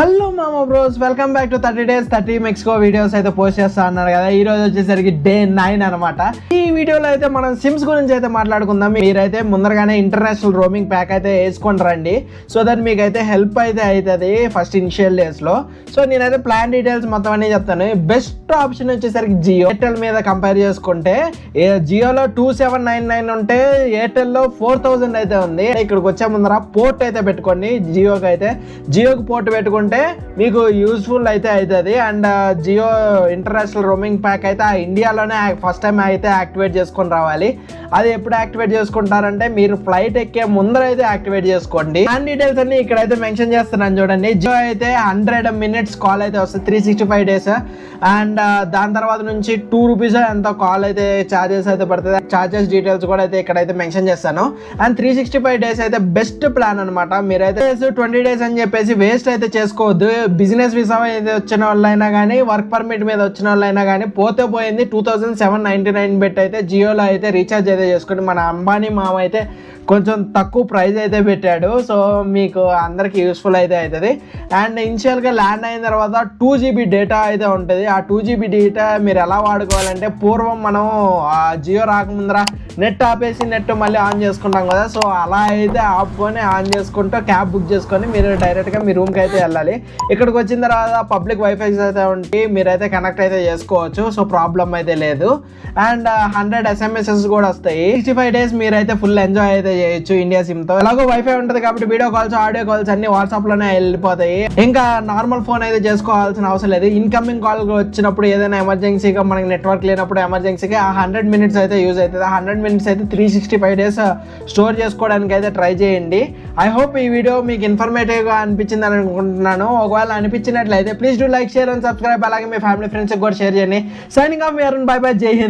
Hello మామ bros, welcome back to 30 days 30 Mexico videos అయితే post చేస్తా అన్నారు కదా. ఈ రోజు వచ్చేసరికి డే 9 అనమాట. ఈ వీడియోలో అయితే మనం సిమ్స్ గురించి అయితే మాట్లాడుకుందాం. మీరైతే ముందరగానే ఇంటర్నేషనల్ రోమింగ్ ప్యాక్ అయితే వేసుకొని రండి, సో దట్ మీకు అయితే హెల్ప్ అయితే అవుతుంది ఫస్ట్ ఇనిషియల్ డేస్ లో. సో నేనైతే ప్లాన్ డీటెయిల్స్ మొత్తం అన్ని చెప్తాను. బెస్ట్ ఆప్షన్ వచ్చేసరికి జియో. ఎయిర్టెల్ మీద కంపేర్ చేసుకుంటే జియోలో 2799 ఉంటే ఎయిర్టెల్ లో 4000 అయితే ఉంది. ఇక్కడికి వచ్చే ముందర పోర్ట్ అయితే పెట్టుకోండి. జియోకి పోర్ట్ పెట్టుకుంటే మీకు యూస్ఫుల్ అయితే అవుతుంది. And Jio international roaming pack అయితే ఇండియాలోనే ఫస్ట్ టైం అయితే యాక్టివేట్ చేసుకొని రావాలి. అది ఎప్పుడు యాక్టివేట్ చేసుకుంటారంటే మీరు ఫ్లైట్ ఎక్కే ముందర అయితే యాక్టివేట్ చేసుకోండి. ప్లాన్ డీటెయిల్స్ అన్ని ఇక్కడైతే మెన్షన్ చేస్తున్నాను చూడండి. జియో అయితే 100 minutes కాల్ అయితే వస్తుంది 365 days. అండ్ దాని తర్వాత నుంచి 2 rupees ఎంతో కాల్ అయితే ఛార్జెస్ అయితే పడుతుంది. ఛార్జెస్ డీటెయిల్స్ కూడా అయితే ఇక్కడైతే మెన్షన్ చేస్తాను. అండ్ 365 days అయితే బెస్ట్ ప్లాన్ అనమాట. మీరైతే 20 days అని చెప్పేసి వేస్ట్ అయితే చేసుకోవద్దు. బిజినెస్ వీసా అయితే వచ్చిన వాళ్ళైనా కానీ, వర్క్ పర్మిట్ మీద వచ్చిన వాళ్ళైనా కానీ పోతే పోయింది. 2799 బెట్ అయితే జియోలో అయితే రీఛార్జ్ అయితే చేసుకోండి. మన అంబానీ మామ అయితే కొంచెం తక్కువ ప్రైస్ అయితే పెట్టాడు, సో మీకు అందరికి యూస్ఫుల్ అయితే అవుతుంది. అండ్ ఇనిషియల్గా ల్యాండ్ అయిన తర్వాత 2 GB డేటా అయితే ఉంటుంది. ఆ 2 GB డేటా మీరు ఎలా వాడుకోవాలంటే, పూర్వం మనం జియో రాకముందర నెట్ ఆపేసి నెట్ మళ్ళీ ఆన్ చేసుకుంటాం కదా, సో అలా అయితే ఆపుకొని ఆన్ చేసుకుంటూ క్యాబ్ బుక్ చేసుకొని మీరు డైరెక్ట్గా మీ రూమ్కి అయితే వెళ్ళాలి. ఇక్కడికి వచ్చిన తర్వాత పబ్లిక్ వైఫైస్ అయితే ఉంటే మీరైతే కనెక్ట్ అయితే చేసుకోవచ్చు, సో ప్రాబ్లం అయితే లేదు. అండ్ 100 SMSs కూడా వస్తాయి. 65 days మీరైతే ఫుల్ ఎంజాయ్ అయితే చేయొచ్చు ఇండియా సిమ్ తో. ఎలాగో వైఫై ఉంటుంది కాబట్టి వీడియో కాల్స్, ఆడియో కాల్స్ అన్ని వాట్సాప్ లోనే వెళ్ళిపోతాయి. ఇంకా నార్మల్ ఫోన్ అయితే చేసుకోవాల్సిన అవసరం లేదు. ఇన్కమింగ్ కాల్ వచ్చినప్పుడు ఏదైనా ఎమర్జెన్సీగా మనకి నెట్వర్క్ లేనప్పుడు ఎమర్జెన్సీగా ఆ 100 minutes అయితే యూజ్ అవుతుంది. 100 minutes అయితే 365 days స్టోర్ చేసుకోవడానికి అయితే ట్రై చేయండి. ఐ హోప్ ఈ వీడియో మీకు ఇన్ఫర్మేటివ్ గా అనిపించింది అని అనుకుంటున్నాను. ఒకవేళ అనిపించినట్లయితే please do like, share and subscribe. అలాగే మీ ఫ్యామిలీ ఫ్రెండ్స్ కూడా షేర్ చేయండి. సైనింగ్ ఆఫ్ మీ అరుణ్, బై బై, జై హింద్.